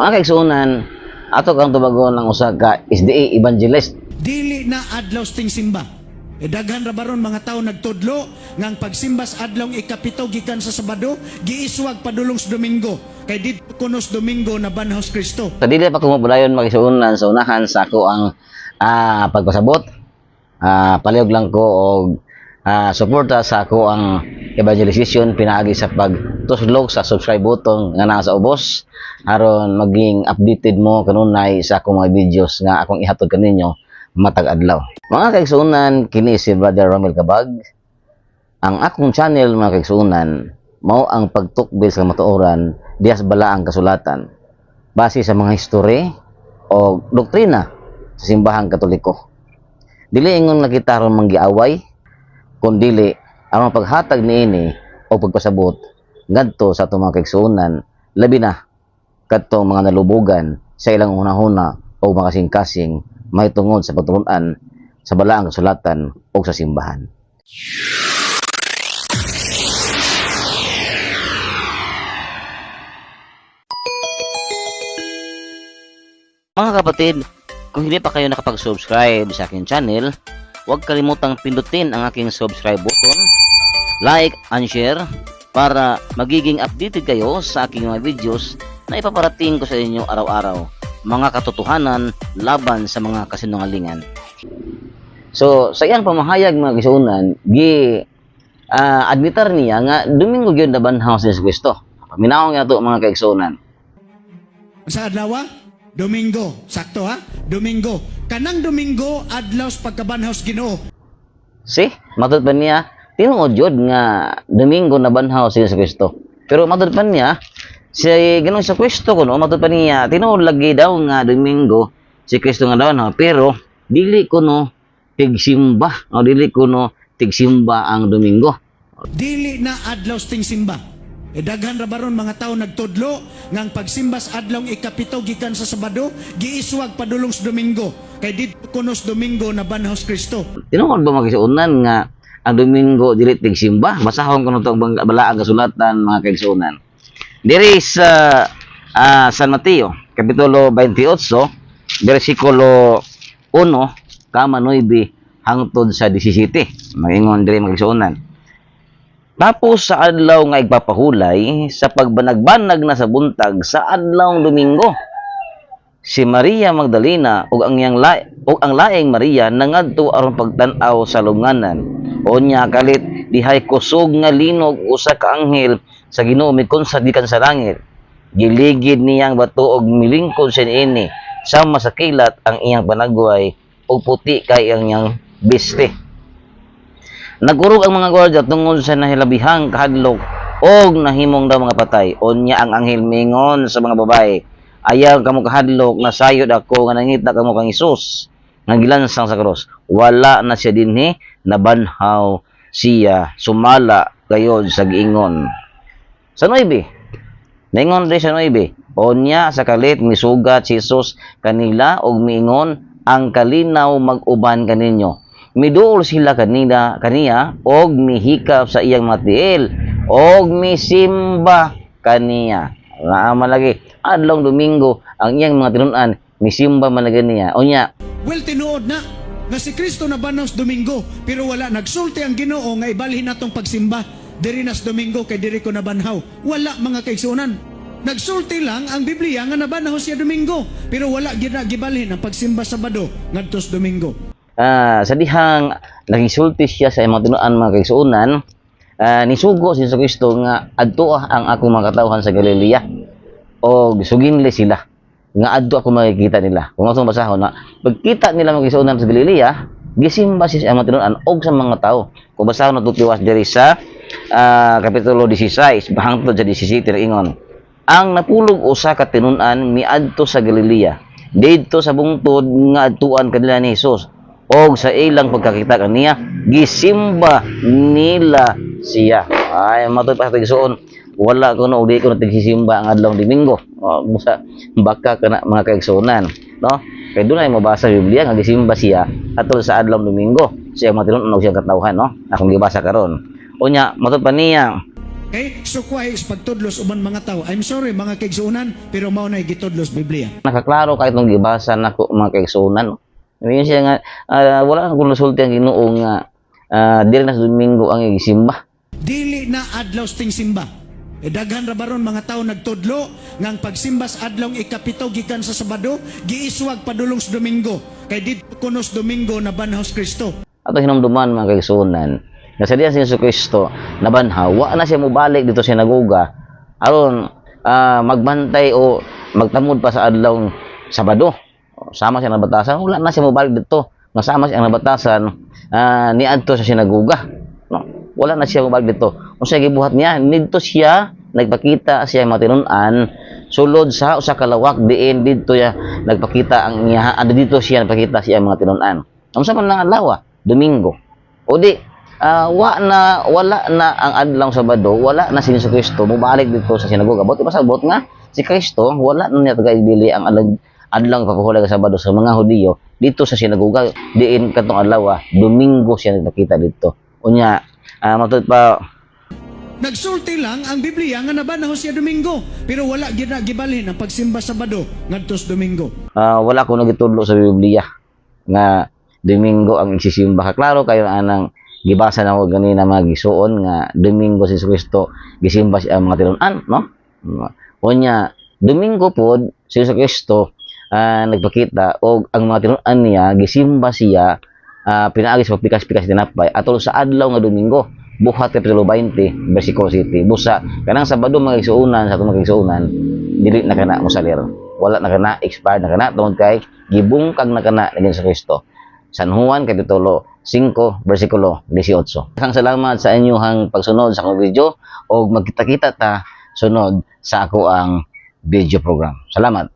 Mga kaigsuonan, ato kang tubagon ng usa ka SDA evangelist. Dili na adlaw sting simba. Daghan ra baron mga tawo nagtudlo ngang pagsimbas adlong ikapito gikan sa Sabado, giiswag padulong sa Domingo. Kay dito kunos Domingo na banhaw sa Kristo. Sa dili pa ko mabulayon mga kaigsuonan sa unahan sa ako ang pagpasabot. Palihog lang ko og suporta sa ako ang evangelization pinaagi sa pagtuslog sa subscribe button nga naa sa ubos aron maging updated mo kanunay sa akong mga videos nga akong ihatod kaninyo matag adlaw. Mga kaigsuonan, kini si Brother Romel Cabag. Ang akong channel mga kaigsuonan mao ang pagtukbil sa matuoran dias bala ang kasulatan base sa mga history o doktrina sa simbahang Katoliko. Dili ingon nakita ron manggiaway kundili ang paghatag niini o pagpasabot ngadto sa atong mga kaigsuonan labi na kadtong mga nalubugan sa ilang hunahuna o mga kasing-kasing may tungod sa pagtulunan sa balaang kasulatan o sa simbahan. Mga kapatid, kung hindi pa kayo nakapag-subscribe sa aking channel, huwag kalimutang pindutin ang aking subscribe button, like and share para magiging updated kayo sa aking mga videos na ipaparating ko sa inyo araw-araw. Mga katotohanan laban sa mga kasinungalingan. So, sa iyang pamahayag mga kaigsuonan, admitar niya nga Domingo gyud na banhaw si Kristo. Paminaw nga to mga kaigsuonan. Sa adlaw Domingo, sakto ha? Domingo. Kanang Domingo adlaw sa pagkabanhaw sa Ginoo. Matod pa niya, tinuod yun nga Domingo na banhaw si Kristo. Pero matod pa niya, si Ginoong sa Kristo kuno matod pa niya, tinuod lagi daw nga Domingo si Kristo nga daw, pero dili kuno tigsimba, o dili kuno tigsimba ang Domingo. Dili na adlaw sting simba. Daghan ra baron mga tawo nagtudlo ngang pagsimbas adlong ikapito gikan sa Sabado, giiswag padulong sa Domingo. Kay dito kunos Domingo na banhaw sa Kristo. Tinuod ba mga kaigsuonan nga ang Domingo dili tigsimba? Basahon kuno tong balaang kasulatan mga kaigsuonan. Diri sa San Mateo, Kapitulo 28, versikulo 1, kama 9, hangtod sa 17. Maingon diri mga kaigsuonan. Tapos sa adlaw nga igpapahulay, sa pagbanag-banag na sa buntag sa adlaw Domingo, si Maria Magdalena ug ang laing Maria nangadto aron pagtan-aw sa lubnganan. Unya kalit dihay kusog nga linog usa ka anghel sa Ginoo mikonsa gikan sa langit. Giligid niyang bato og milingkod sa niini sama sa kilat ang iyang panagway ug puti kay ang iyang biste. Nagurog ang mga gwardiya tungod sa nahilabihang kahadlok og nahimong daw mga patay. Unya ang anghel mingon sa mga babae, ayaw kamo kahadlok, nasayod ako nga nangita kamo kang Hesus nga gilansang sa krus. Wala na siya dinhi, nabanhaw siya, sumala gayod sa giingon. Sa 9, naingon din sa 9, unya sa kalit misugat si Hesus kanila og miingon, ang kalinaw mag-uban kaninyo. Miduol sila kaniya og mihikap sa iyang matiil og misimba kaniya. Malagi adlaw Domingo ang iyang mga tinun-an misimba man niya. Unya, Well, tinuod na nga si Kristo na banhaw sa Domingo, pero wala nagsulti ang Ginoo nga ibalhin natong pagsimba diri nas Domingo kay diri ko na banhaw. Wala mga kaigsuonan. Nagsulti lang ang Biblia nga nabanhaw siya Domingo, pero wala gibalhin ang pagsimba Sabado ngadto sa Domingo. sa dihang nagisulti siya sa imong tinuan mga kaigsuonan, nisugo si Kristo nga adto ang akong mga katawhan sa Galilea og suginli sila nga adto ako makikita nila. Kung atong basahon na pagkita nila mga kaigsuonan sa Galilea, gisimba siya sa imong tinuan og sa mga tawo. Kung basahon na tutiwas diri sa Kapitulo 16 hangtod sa 17 ingon, ang napulog usa ka tinun-an miadto sa Galilea didto sa bungtod nga adtuan kanila ni Hesus. Og sa ilang pagkakita kaniya, gisimba nila siya. Ay, matoy pa sa tigsuon, wala ko na uli ko na tigsisimba ang adlaw Domingo. Musa, baka ka na mga kaigsuonan. No? Kaya doon ay mabasa sa Biblia, nga gisimba siya atol sa adlaw Domingo. Siya matinon og siyang katawhan, no? Akong gibasa karon. Unya, matoy pa niya, Okay? So kuhay is pagtudlos uban mga tao. I'm sorry mga kaigsuunan, pero mao na gitudlos Biblia. Nakaklaro kahit nung gibasa na ko mga kaigsuunan. Ngayon siya nga, wala kang kulusulti ang Ginoo nga dili na sa Domingo ang isimba. Dili na adlaw ting simba. Daghan ra baron mga tao nagtudlo ngang pagsimbas adlaw ikapito gikan sa Sabado, giiswag padulong sa Domingo. Kay dito kunos Domingo na banhaw sa Kristo. Ato hinumduman mga kaigsuunan. Nga sa diyan si Yesu Kristo nabanhaw, wa na siya mobalik dito sa sinagoga aron magbantay o magtamod pa sa adlaw Sabado. Sama siya ng batasan, wala na siya mobalik dito. Nasama siya ng batasan niadto sa sinagoga. No, wala na siya mobalik dito. Kung siya gibuhat niya, dito siya nagpakita siya matinunan sulod sa usa ka lawak diin dito ya nagpakita ang iya dito siya nagpakita siya mga tinunan. Unsa man lang adlaw? Domingo. O di wala na ang adlaw Sabado, wala na si Jesu Kristo mobalik dito sa sinagoga. Buti pasabot nga si Kristo wala na niya tagaibili ang adlaw pagpahulay sa Sabado sa mga Hudiyo dito sa sinagoga diin katong adlaw Domingo siya nagpakita dito. Unya matud pa Nagsulti lang ang Biblia nga nabanhaw siya Domingo, pero wala ginagibalhin ang pagsimba Sabado ngadto sa Domingo. wala ko nagitudlo sa Biblia nga Domingo ang isisimba. Klaro kayo anang gibasa na ko ganina mga gisuon nga Domingo si Kristo gisimba siya mga tinunan, no? Unya Domingo pod si Kristo nagpakita og ang mga tinunan niya gisimba siya pinaagi sa pagpikas-pikas tinapay atol sa adlaw nga Domingo. Buhat kapitulo 20 versikulo 7 busa kanang Sabado mga igsuunan sa mga igsuunan dili na kana mosalir, wala na kana expired na kana tungod kay gibungkag na kana ni Jesu Kristo. San Juan kapitulo 5 versikulo 18. Daghang salamat sa inyong pagsunod sa akong video og magkita-kita ta sunod sa ako ang video program. Salamat.